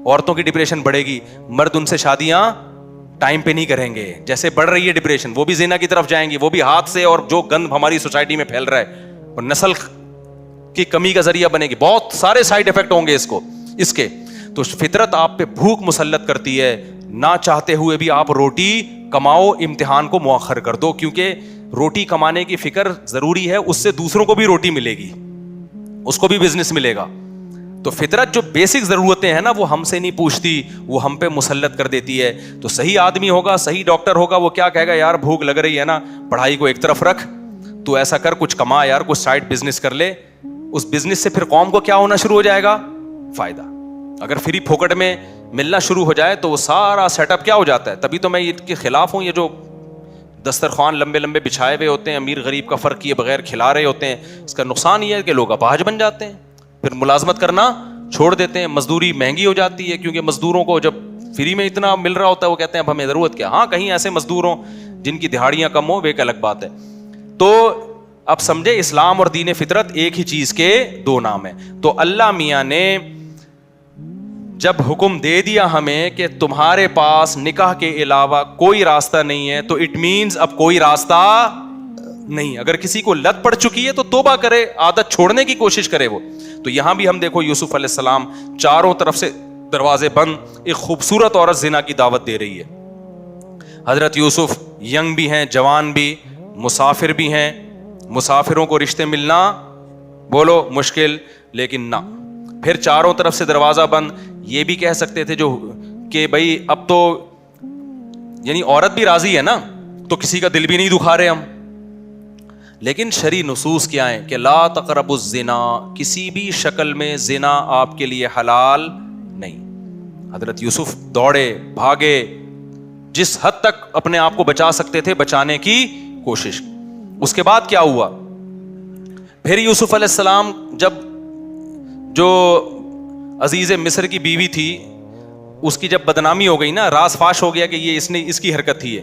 عورتوں کی ڈپریشن بڑھے گی, مرد ان سے شادیاں ٹائم پہ نہیں کریں گے. جیسے بڑھ رہی ہے ڈپریشن, وہ بھی زنا کی طرف جائیں گی, وہ بھی ہاتھ سے, اور جو گند ہماری سوسائٹی میں پھیل رہا ہے اور نسل کی کمی کا ذریعہ بنے گی. بہت سارے سائیڈ افیکٹ ہوں گے اس کے. تو فطرت آپ پہ بھوک مسلط کرتی ہے, نہ چاہتے ہوئے بھی آپ روٹی کماؤ, امتحان کو مؤخر کر دو, کیونکہ روٹی کمانے کی فکر ضروری ہے, اس سے دوسروں کو بھی روٹی ملے گی, اس کو بھی بزنس ملے گا. تو فطرت جو بیسک ضرورتیں ہیں نا وہ ہم سے نہیں پوچھتی, وہ ہم پہ مسلط کر دیتی ہے. تو صحیح آدمی ہوگا, صحیح ڈاکٹر ہوگا, وہ کیا کہے گا, یار بھوک لگ رہی ہے نا, پڑھائی کو ایک طرف رکھ, تو ایسا کر, کچھ کما یار, کچھ سائڈ بزنس کر لے. اس بزنس سے پھر قوم کو کیا ہونا شروع ہو جائے گا, فائدہ. اگر فری پھوکٹ میں ملنا شروع ہو جائے تو وہ سارا سیٹ اپ کیا ہو جاتا ہے. تبھی تو میں اس کے خلاف ہوں, یہ جو دسترخوان لمبے لمبے بچھائے ہوئے ہوتے ہیں, امیر غریب کا فرق کیے بغیر کھلا رہے ہوتے ہیں. اس کا نقصان یہ ہے کہ لوگ اپاہج بن جاتے ہیں, پھر ملازمت کرنا چھوڑ دیتے ہیں, مزدوری مہنگی ہو جاتی ہے, کیونکہ مزدوروں کو جب فری میں اتنا مل رہا ہوتا ہے وہ کہتے ہیں اب ہمیں ضرورت کیا. ہاں کہیں ایسے مزدور ہوں جن کی دہاڑیاں کم ہوں, وہ ایک الگ بات ہے. تو اب سمجھے, اسلام اور دین فطرت ایک ہی چیز کے دو نام ہیں. تو اللہ میاں نے جب حکم دے دیا ہمیں کہ تمہارے پاس نکاح کے علاوہ کوئی راستہ نہیں ہے, تو اٹ مینز اب کوئی راستہ نہیں. اگر کسی کو لت پڑ چکی ہے تو توبہ کرے, عادت چھوڑنے کی کوشش کرے وہ. تو یہاں بھی ہم دیکھو یوسف علیہ السلام چاروں طرف سے دروازے بند, ایک خوبصورت عورت زنا کی دعوت دے رہی ہے. حضرت یوسف ینگ بھی ہیں, جوان بھی, مسافر بھی ہیں. مسافروں کو رشتے ملنا بولو مشکل, لیکن نہ, پھر چاروں طرف سے دروازہ بند. یہ بھی کہہ سکتے تھے جو کہ بھائی اب تو یعنی عورت بھی راضی ہے نا, تو کسی کا دل بھی نہیں دکھا رہے ہم. لیکن شرعی نصوص کیا ہیں کہ لا تقربوا الزنا, کسی بھی شکل میں زنا آپ کے لیے حلال نہیں. حضرت یوسف دوڑے بھاگے, جس حد تک اپنے آپ کو بچا سکتے تھے بچانے کی کوشش. اس کے بعد کیا ہوا, پھر یوسف علیہ السلام جب جو عزیز مصر کی بیوی تھی اس کی جب بدنامی ہو گئی نا, راز فاش ہو گیا کہ یہ اس کی حرکت تھی,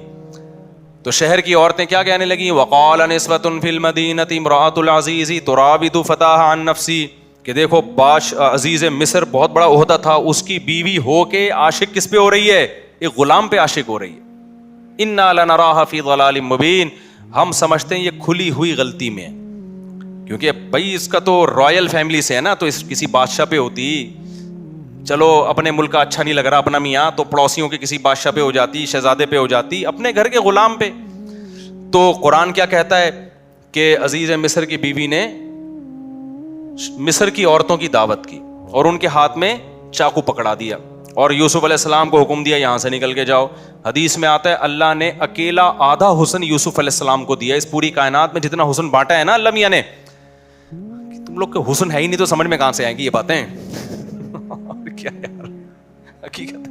تو شہر کی عورتیں کیا کہنے لگیں, وقال نسوۃ فی المدینہ امرأۃ العزیز تراود فتاها عن نفسی, کہ دیکھو عزیز مصر بہت بڑا عہدہ تھا, اس کی بیوی ہو کے عاشق کس پہ ہو رہی ہے, ایک غلام پہ عاشق ہو رہی ہے. انا لنراها فی ضلال مبین, ہم سمجھتے ہیں یہ کھلی ہوئی غلطی میں, کیونکہ بھائی اس کا تو رائل فیملی سے ہے نا, تو اس کسی بادشاہ پہ ہوتی, چلو اپنے ملک کا اچھا نہیں لگ رہا اپنا میاں, تو پڑوسیوں کے کسی بادشاہ پہ ہو جاتی, شہزادے پہ ہو جاتی, اپنے گھر کے غلام پہ. تو قرآن کیا کہتا ہے کہ عزیز مصر کی بیوی نے مصر کی عورتوں کی دعوت کی اور ان کے ہاتھ میں چاقو پکڑا دیا, اور یوسف علیہ السلام کو حکم دیا یہاں سے نکل کے جاؤ. حدیث میں آتا ہے اللہ نے اکیلا آدھا حسن یوسف علیہ السلام کو دیا. اس پوری کائنات میں جتنا حسن بانٹا ہے نا اللہ میاں نے, تم لوگ کے حسن ہے ہی نہیں تو سمجھ میں کہاں سے آئیں گی یہ باتیں. کیا یار حقیقت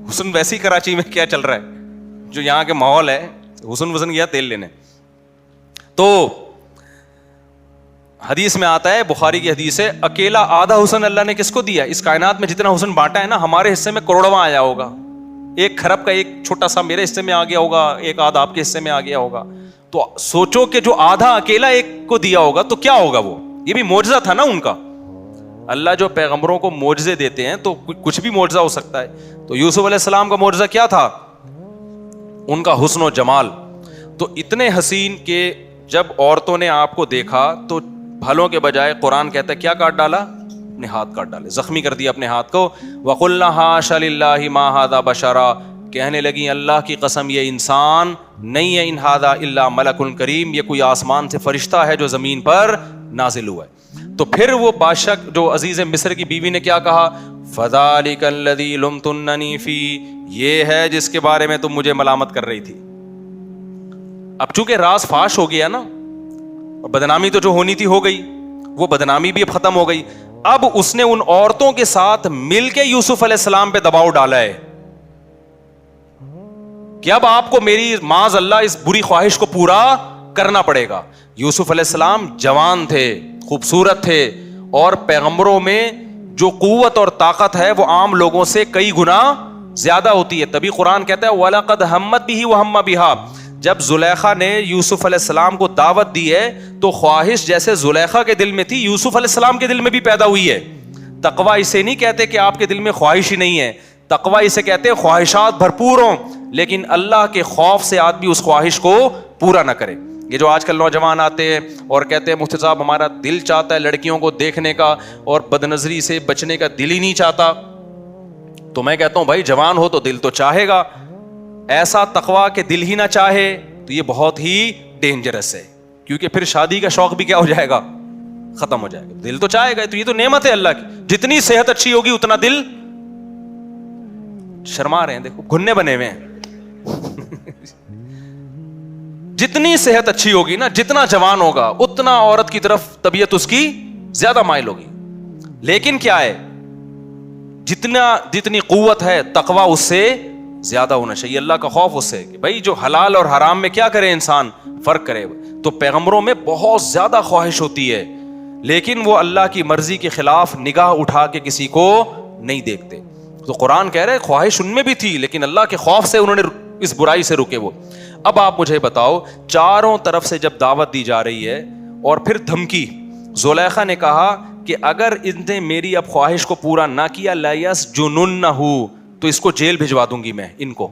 حسن ویسی کراچی میں کیا چل رہا ہے, جو یہاں کے ماحول ہے, حسن وسن گیا تیل لینے. تو حدیث میں آتا ہے, بخاری کی حدیث ہے, اکیلا آدھا حسن اللہ نے کس کو دیا, اس کائنات میں جتنا حسن بانٹا ہے نا ہمارے حصے میں کروڑواں آیا ہوگا, 1 کھرب کا ایک چھوٹا سا میرے حصے میں آ گیا ہوگا, ایک آدھا آپ کے حصے میں آ گیا ہوگا. تو سوچو کہ جو آدھا اکیلا ایک کو دیا ہوگا تو کیا ہوگا, وہ یہ بھی معجزہ تھا نا ان کا. اللہ جو پیغمبروں کو معجزے دیتے ہیں تو کچھ بھی معجزہ ہو سکتا ہے. تو یوسف علیہ السلام کا معجزہ کیا تھا, ان کا حسن و جمال. تو اتنے حسین کہ جب عورتوں نے آپ کو دیکھا تو بھلوں کے بجائے قرآن کہتا ہے کیا کاٹ ڈالا, اپنے ہاتھ کاٹ ڈالے, زخمی کر دیا اپنے ہاتھ کو. وَقُلْنَا حَاشَ لِلَّهِ مَا هَذَا بَشَرًا, کہنے لگی اللہ کی قسم یہ انسان نہیں ہے, ان هَذَا إِلَّا مَلَكٌ كَرِيمٌ, یہ کوئی آسمان سے فرشتہ ہے جو زمین پر نازل ہوا ہے. تو پھر وہ بادشاہ جو عزیز مصر کی بیوی نے کیا کہا, فَذَلِكَ الَّذِي لُمْتُنَّنِي فِيهِ, یہ ہے جس کے بارے میں تم مجھے ملامت کر رہی تھی. اب چونکہ راز فاش ہو گیا نا, بدنامی تو جو ہونی تھی ہو گئی, وہ بدنامی بھی اب ختم ہو گئی. اب اس نے ان عورتوں کے ساتھ مل کے یوسف علیہ السلام پہ دباؤ ڈالا ہے کہ اب آپ کو میری معاذ اللہ اس بری خواہش کو پورا کرنا پڑے گا. یوسف علیہ السلام جوان تھے, خوبصورت تھے, اور پیغمبروں میں جو قوت اور طاقت ہے وہ عام لوگوں سے کئی گنا زیادہ ہوتی ہے. تبھی قرآن کہتا ہے وَلَقَدْ هَمَّتْ بِهِ وَهَمَّ بِهَا, جب زلیخا نے یوسف علیہ السلام کو دعوت دی ہے تو خواہش جیسے زلیخا کے دل میں تھی یوسف علیہ السلام کے دل میں بھی پیدا ہوئی ہے. تقوی اسے نہیں کہتے کہ آپ کے دل میں خواہش ہی نہیں ہے, تقوی اسے کہتے ہیں خواہشات بھرپور ہوں لیکن اللہ کے خوف سے آدمی اس خواہش کو پورا نہ کرے. یہ جو آج کل نوجوان آتے ہیں اور کہتے ہیں مفتی صاحب ہمارا دل چاہتا ہے لڑکیوں کو دیکھنے کا اور بد نظری سے بچنے کا دل ہی نہیں چاہتا, تو میں کہتا ہوں بھائی جوان ہو تو دل تو چاہے گا, ایسا تقوی کہ دل ہی نہ چاہے تو یہ بہت ہی ڈینجرس ہے, کیونکہ پھر شادی کا شوق بھی کیا ہو جائے گا, ختم ہو جائے گا. دل تو چاہے گا, تو یہ تو نعمت ہے اللہ کی, جتنی صحت اچھی ہوگی اتنا دل, شرما رہے ہیں دیکھو گھننے بنے ہوئے ہیں, جتنی صحت اچھی ہوگی نا, جتنا جوان ہوگا اتنا عورت کی طرف طبیعت اس کی زیادہ مائل ہوگی. لیکن کیا ہے, جتنی قوت ہے تقوی اس سے زیادہ ہونا چاہیے, اللہ کا خوف اس سے کہ بھائی جو حلال اور حرام میں کیا کرے انسان, فرق کرے. تو پیغمبروں میں بہت زیادہ خواہش ہوتی ہے لیکن وہ اللہ کی مرضی کے خلاف نگاہ اٹھا کے کسی کو نہیں دیکھتے. تو قرآن کہہ رہے خواہش ان میں بھی تھی لیکن اللہ کے خوف سے انہوں نے اس برائی سے رکے وہ. اب آپ مجھے بتاؤ, چاروں طرف سے جب دعوت دی جا رہی ہے اور پھر دھمکی, زلیخا نے کہا کہ اگر ان نے میری اب خواہش کو پورا نہ کیا لیسجننہ, تو اس کو جیل بھجوا دوں گی میں ان کو.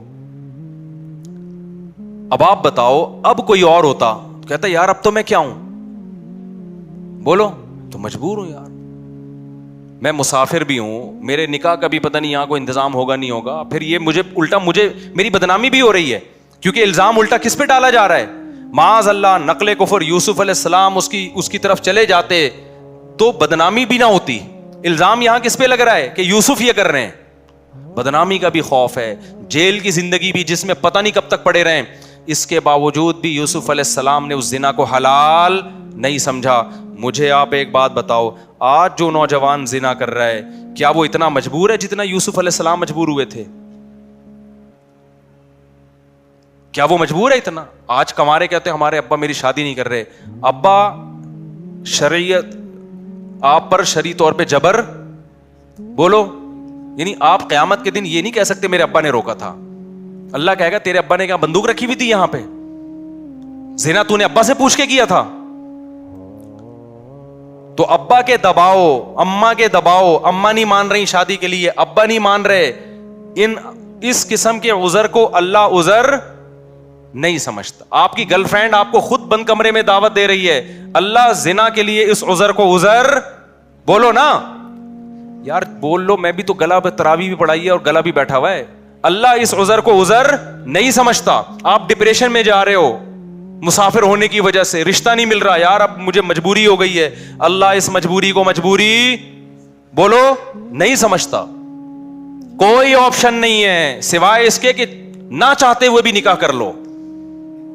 اب آپ بتاؤ اب کوئی اور ہوتا کہتا یار اب تو میں کیا ہوں, بولو, تو مجبور ہوں یار, میں مسافر بھی ہوں, میرے نکاح کا بھی پتہ نہیں یہاں کو انتظام ہوگا نہیں ہوگا, پھر یہ مجھے الٹا میری بدنامی بھی ہو رہی ہے کیونکہ الزام الٹا کس پہ ڈالا جا رہا ہے, معاذ اللہ نقل کفر, یوسف علیہ السلام اس کی طرف چلے جاتے تو بدنامی بھی نہ ہوتی. الزام یہاں کس پہ لگ رہا ہے کہ یوسف یہ کر رہے ہیں, بدنامی کا بھی خوف ہے, جیل کی زندگی بھی جس میں پتہ نہیں کب تک پڑے رہیں. اس کے باوجود بھی یوسف علیہ السلام نے اس زنا کو حلال نہیں سمجھا. مجھے آپ ایک بات بتاؤ, آج جو نوجوان زنا کر رہا ہے کیا وہ اتنا مجبور ہے جتنا یوسف علیہ السلام مجبور ہوئے تھے؟ کیا وہ مجبور ہے اتنا؟ آج کمارے کہتے ہیں ہمارے ابا میری شادی نہیں کر رہے. ابا شریعت آپ پر شرعی طور پہ جبر, بولو, یعنی آپ قیامت کے دن یہ نہیں کہہ سکتے میرے ابا نے روکا تھا. اللہ کہے گا تیرے ابا نے کیا بندوق رکھی ہوئی تھی یہاں پہ, زنا تو نے ابا سے پوچھ کے کیا تھا. تو ابا کے دباؤ, اماں کے دباؤ, اماں نہیں مان رہی شادی کے لیے, ابا نہیں مان رہے, اس قسم کے عذر کو اللہ عذر نہیں سمجھتا. آپ کی گرل فرینڈ آپ کو خود بند کمرے میں دعوت دے رہی ہے, اللہ زنا کے لیے اس عذر کو عذر, بولو نا یار, بول لو. میں بھی تو گلا تراویح بھی پڑھائی ہے اور گلا بھی بیٹھا ہوا ہے. اللہ اس عذر کو عذر نہیں سمجھتا. آپ ڈپریشن میں جا رہے ہو مسافر ہونے کی وجہ سے, رشتہ نہیں مل رہا, یار اب مجھے مجبوری ہو گئی ہے, اللہ اس مجبوری کو مجبوری, بولو, نہیں سمجھتا. کوئی آپشن نہیں ہے سوائے اس کے کہ نہ چاہتے ہوئے بھی نکاح کر لو,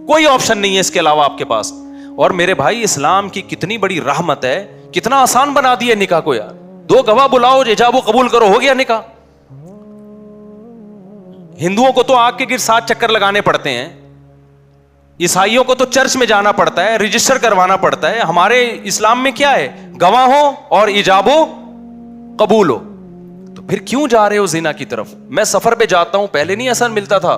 کوئی آپشن نہیں ہے اس کے علاوہ آپ کے پاس. اور میرے بھائی اسلام کی کتنی بڑی رحمت ہے, کتنا آسان بنا دیا نکاح کو یار. 2 گواہ بلاؤ, ایجاب و قبول کرو, ہو گیا نکاح. ہندوؤں کو تو آگ کے گر 7 چکر لگانے پڑتے ہیں, عیسائیوں کو تو چرچ میں جانا پڑتا ہے, رجسٹر کروانا پڑتا ہے. ہمارے اسلام میں کیا ہے, گواہ ہو اور ایجاب و قبول ہو. تو پھر کیوں جا رہے ہو زنا کی طرف؟ میں سفر پہ جاتا ہوں, پہلے نہیں ایسا ملتا تھا.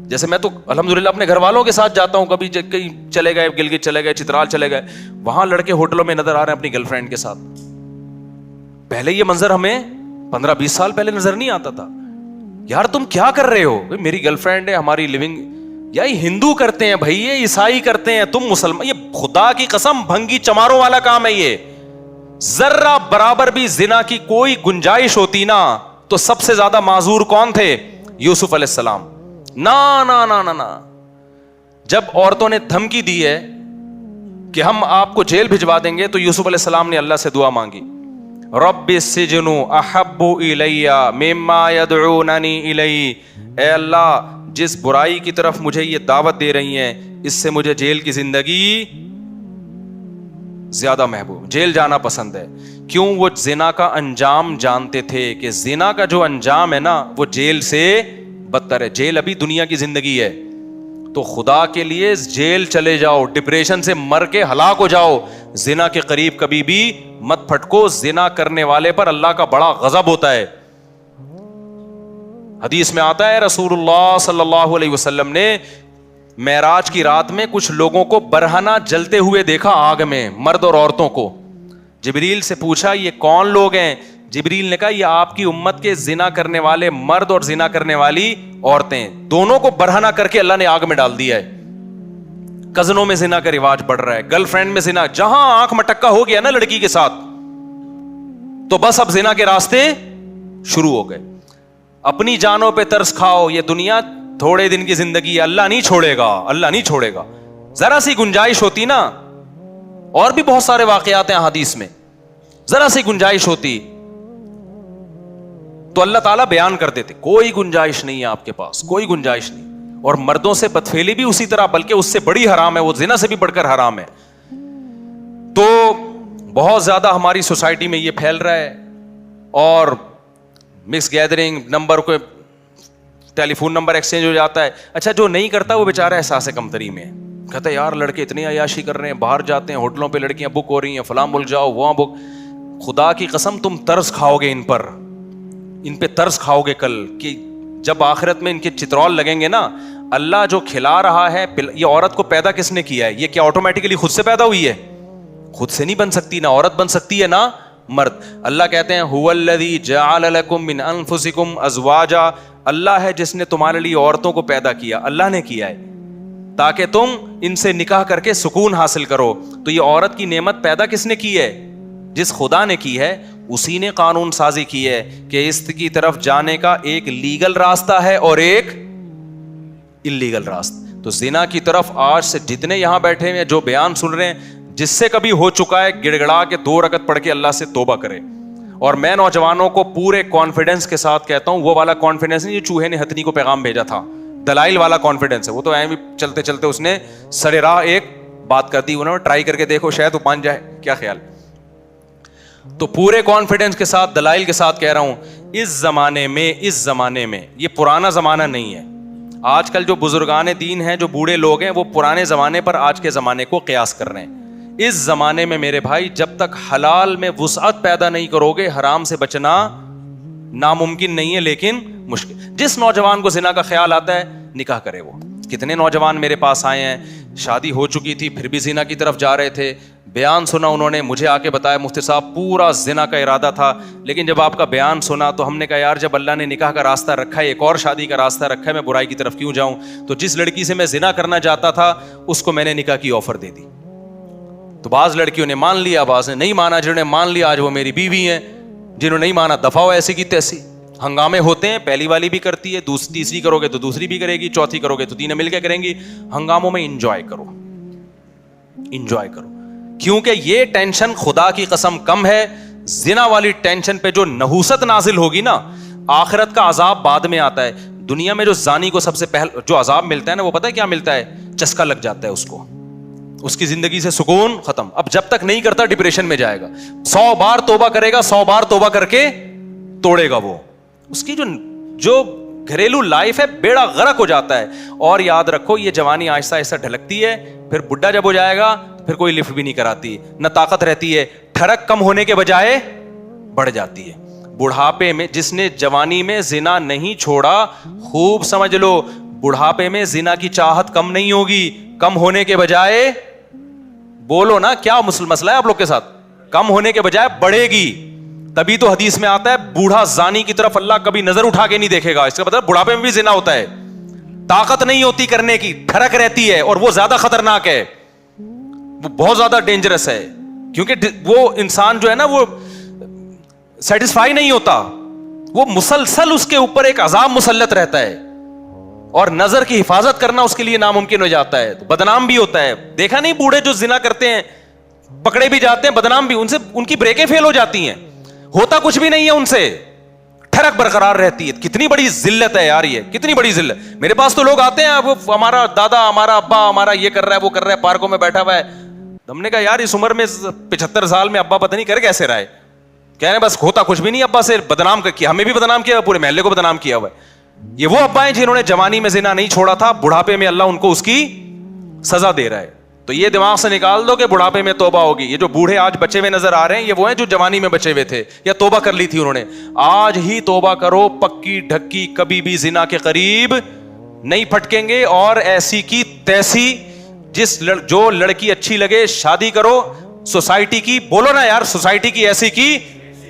جیسے میں تو الحمدللہ اپنے گھر والوں کے ساتھ جاتا ہوں, کبھی کہیں چلے گئے, گلگت چلے گئے, چترال چلے گئے, وہاں لڑکے ہوٹلوں میں نظر آ رہے ہیں اپنی گرل فرینڈ کے ساتھ. پہلے یہ منظر ہمیں 15-20 سال پہلے نظر نہیں آتا تھا. یار تم کیا کر رہے ہو, میری گرل فرینڈ ہے, ہماری لیونگ, یا یہ ہندو کرتے ہیں بھائی, یہ عیسائی کرتے ہیں, تم مسلمان, یہ خدا کی قسم بھنگی چماروں والا کام ہے یہ. ذرہ برابر بھی زنا کی کوئی گنجائش ہوتی نا تو سب سے زیادہ معذور کون تھے؟ یوسف علیہ السلام. نا نا نا نا نا, جب عورتوں نے دھمکی دی ہے کہ ہم آپ کو جیل بھجوا دیں گے تو یوسف علیہ السلام نے اللہ سے دعا مانگی, رب السجن احب الی مما یدعوننی الی, اے اللہ جس برائی کی طرف مجھے یہ دعوت دے رہی ہیں اس سے مجھے جیل کی زندگی زیادہ محبوب, جیل جانا پسند ہے. کیوں؟ وہ زنا کا انجام جانتے تھے کہ زنا کا جو انجام ہے نا وہ جیل سے بدتر ہے. جیل ابھی دنیا کی زندگی ہے, تو خدا کے لیے جیل چلے جاؤ, ڈپریشن سے مر کے ہلاک ہو جاؤ, زنا کے قریب کبھی بھی مت پھٹکو. زنا کرنے والے پر اللہ کا بڑا غضب ہوتا ہے. حدیث میں آتا ہے رسول اللہ صلی اللہ علیہ وسلم نے معراج کی رات میں کچھ لوگوں کو برہنہ جلتے ہوئے دیکھا آگ میں, مرد اور عورتوں کو. جبریل سے پوچھا یہ کون لوگ ہیں؟ جبریل نے کہا یہ آپ کی امت کے زنا کرنے والے مرد اور زنا کرنے والی عورتیں دونوں کو برہنہ کر کے اللہ نے آگ میں ڈال دیا ہے. کزنوں میں زنا کا رواج بڑھ رہا ہے, گرل فرینڈ میں زنا, جہاں آنکھ مٹکا ہو گیا نا لڑکی کے ساتھ تو بس اب زنا کے راستے شروع ہو گئے. اپنی جانوں پہ ترس کھاؤ, یہ دنیا تھوڑے دن کی زندگی ہے, اللہ نہیں چھوڑے گا, اللہ نہیں چھوڑے گا. ذرا سی گنجائش ہوتی نا, اور بھی بہت سارے واقعات ہیں حدیث میں, ذرا سی گنجائش ہوتی تو اللہ تعالیٰ بیان کر دیتے. کوئی گنجائش نہیں ہے آپ کے پاس, کوئی گنجائش نہیں. اور مردوں سے بدفعلی بھی اسی طرح, بلکہ اس سے بڑی حرام ہے, وہ زنا سے بھی بڑھ کر حرام ہے. تو بہت زیادہ ہماری سوسائٹی میں یہ پھیل رہا ہے. اور مکس گیدرنگ, نمبر کو ٹیلی فون نمبر ایکسچینج ہو جاتا ہے. اچھا جو نہیں کرتا وہ بیچارہ احساس کمتری میں کہتا ہے یار لڑکے اتنی عیاشی کر رہے ہیں, باہر جاتے ہیں ہوٹلوں پہ لڑکیاں بک ہو رہی ہیں, فلاں ملک جاؤ وہاں بک. خدا کی قسم تم ترس کھاؤ گے ان پہ ترس کھاؤ گے کل, کہ جب آخرت میں ان کے چترول لگیں گے نا. اللہ جو کھلا رہا ہے, یہ عورت کو پیدا کس نے کیا ہے؟ یہ کیا آٹومیٹیکلی خود سے پیدا ہوئی ہے؟ خود سے نہیں بن سکتی, نہ عورت بن سکتی ہے نہ مرد. اللہ کہتے ہیں هو الذی جعل لکم من انفسکم ازواجا, اللہ ہے جس نے تمہارے لیے عورتوں کو پیدا کیا, اللہ نے کیا ہے تاکہ تم ان سے نکاح کر کے سکون حاصل کرو. تو یہ عورت کی نعمت پیدا کس نے کی ہے؟ جس خدا نے کی ہے اسی نے قانون سازی کی ہے کہ اس کی طرف جانے کا ایک لیگل راستہ ہے اور ایک اللیگل راستہ. تو زنا کی طرف آج سے جتنے یہاں بیٹھے ہیں جو بیان سن رہے ہیں, جس سے کبھی ہو چکا ہے گڑ گڑا کے 2 رکعت پڑھ کے اللہ سے توبہ کرے. اور میں نوجوانوں کو پورے کانفیڈنس کے ساتھ کہتا ہوں, وہ والا کانفیڈنس نہیں جو چوہے نے ہتھنی کو پیغام بھیجا تھا, دلائل والا کانفیڈنس ہے. وہ تو ایویں بھی چلتے چلتے اس نے سر راہ ایک بات کر دی, انہوں نے ٹرائی کر کے دیکھو شاید وہ مان جائے, کیا خیال. تو پورے کانفیڈنس کے ساتھ دلائل کے ساتھ کہہ رہا ہوں, اس زمانے میں یہ پرانا زمانہ نہیں ہے. آج کل جو بزرگان دین ہیں, جو بوڑھے لوگ ہیں, وہ پرانے زمانے پر آج کے زمانے کو قیاس کر رہے ہیں. اس زمانے میں میرے بھائی جب تک حلال میں وسعت پیدا نہیں کرو گے, حرام سے بچنا ناممکن نہیں ہے لیکن مشکل. جس نوجوان کو زنا کا خیال آتا ہے نکاح کرے. وہ کتنے نوجوان میرے پاس آئے ہیں, شادی ہو چکی تھی پھر بھی زنا کی طرف جا رہے تھے, بیان سنا انہوں نے, مجھے آ کے بتایا مفتی صاحب پورا زنا کا ارادہ تھا, لیکن جب آپ کا بیان سنا تو ہم نے کہا یار جب اللہ نے نکاح کا راستہ رکھا ہے, ایک اور شادی کا راستہ رکھا ہے, میں برائی کی طرف کیوں جاؤں. تو جس لڑکی سے میں زنا کرنا چاہتا تھا اس کو میں نے نکاح کی آفر دے دی. تو بعض لڑکیوں نے مان لیا, بعض نے نہیں مانا. جنہوں نے مان لیا آج وہ میری بیوی ہیں, جنہوں نے نہیں مانا دفعہ ہو ایسی کی تیسی. ہنگامے ہوتے ہیں, پہلی والی بھی کرتی ہے, تیسری کرو گے تو دوسری بھی کرے گی, چوتھی کرو گے تو تینوں مل کے کریں گی. ہنگاموں میں انجوائے کرو, کیونکہ یہ ٹینشن خدا کی قسم کم ہے. زنا والی ٹینشن پہ جو نحوست نازل ہوگی نا, آخرت کا عذاب بعد میں آتا ہے. دنیا میں جو زانی کو سب سے پہلے جو عذاب ملتا ہے نا, وہ پتہ ہے کیا ملتا ہے؟ چسکا لگ جاتا ہے اس کو, اس کی زندگی سے سکون ختم. اب جب تک نہیں کرتا ڈپریشن میں جائے گا. 100 بار توبہ کرے گا, 100 بار توبہ کر کے توڑے گا. وہ اس کی جو گھریلو لائف ہے بیڑا غرق ہو جاتا ہے. اور یاد رکھو یہ جوانی آہستہ آہستہ ڈھلکتی ہے, پھر بڈھا جب ہو جائے گا پھر کوئی لفٹ بھی نہیں کراتی, نہ طاقت رہتی ہے, ٹھڑک کم ہونے کے بجائے بڑھ جاتی ہے. بڑھاپے میں جس نے جوانی میں زنا نہیں چھوڑا, خوب سمجھ لو بڑھاپے میں زنا کی چاہت کم نہیں ہوگی, کم ہونے کے بجائے, بولو نا کیا مسئلہ ہے آپ لوگ کے ساتھ, کم ہونے کے بجائے بڑھے گی. تبھی تو حدیث میں آتا ہے بوڑھا زانی کی طرف اللہ کبھی نظر اٹھا کے نہیں دیکھے گا. اس کا مطلب بڑھاپے میں بھی زنا ہوتا ہے, طاقت نہیں ہوتی کرنے کی, ٹھڑک رہتی ہے, اور وہ زیادہ خطرناک ہے, وہ بہت زیادہ ڈینجرس ہے. کیونکہ وہ انسان جو ہے نا وہ سیٹسفائی نہیں ہوتا, وہ مسلسل اس کے اوپر ایک عذاب مسلط رہتا ہے, اور نظر کی حفاظت کرنا اس کے لیے ناممکن ہو جاتا ہے, تو بدنام بھی ہوتا ہے. دیکھا نہیں بوڑھے جو زنا کرتے ہیں پکڑے بھی جاتے ہیں, بدنام بھی, ان کی بریکیں فیل ہو جاتی ہیں, ہوتا کچھ بھی نہیں ہے ان سے, ٹھڑک برقرار رہتی ہے. کتنی بڑی ذلت ہے یار, یہ کتنی بڑی ذلت. میرے پاس تو لوگ آتے ہیں, وہ ہمارا دادا, ہمارا ابا, ہمارا یہ کر رہا ہے, وہ کر رہا ہے, پارکوں میں بیٹھا ہوا ہے. ہم نے کہا یار اس عمر میں 75 سال میں ابا پتہ نہیں کر کیسے رہا ہے. کہہ رہے بس ہوتا کچھ بھی نہیں, ابا سے بدنام کیا, ہمیں بھی بدنام کیا, پورے محلے کو بدنام کیا ہوا ہے. یہ وہ ابا ہیں جنہوں نے جوانی میں زنا نہیں چھوڑا تھا, بڑھاپے میں اللہ ان کو اس کی سزا دے رہا ہے. تو یہ دماغ سے نکال دو کہ بڑھاپے میں توبہ ہوگی. یہ جو بوڑھے آج بچے ہوئے نظر آ رہے ہیں, یہ وہ ہیں جو جوانی میں بچے ہوئے تھے یا توبہ کر لی تھی انہوں نے. آج ہی توبہ کرو, پکی ڈھکی, کبھی بھی زنا کے قریب نہیں پھٹکیں گے. اور ایسی کی تیسی, جو لڑکی اچھی لگے شادی کرو. سوسائٹی کی, بولو نا یار, سوسائٹی کی ایسی کی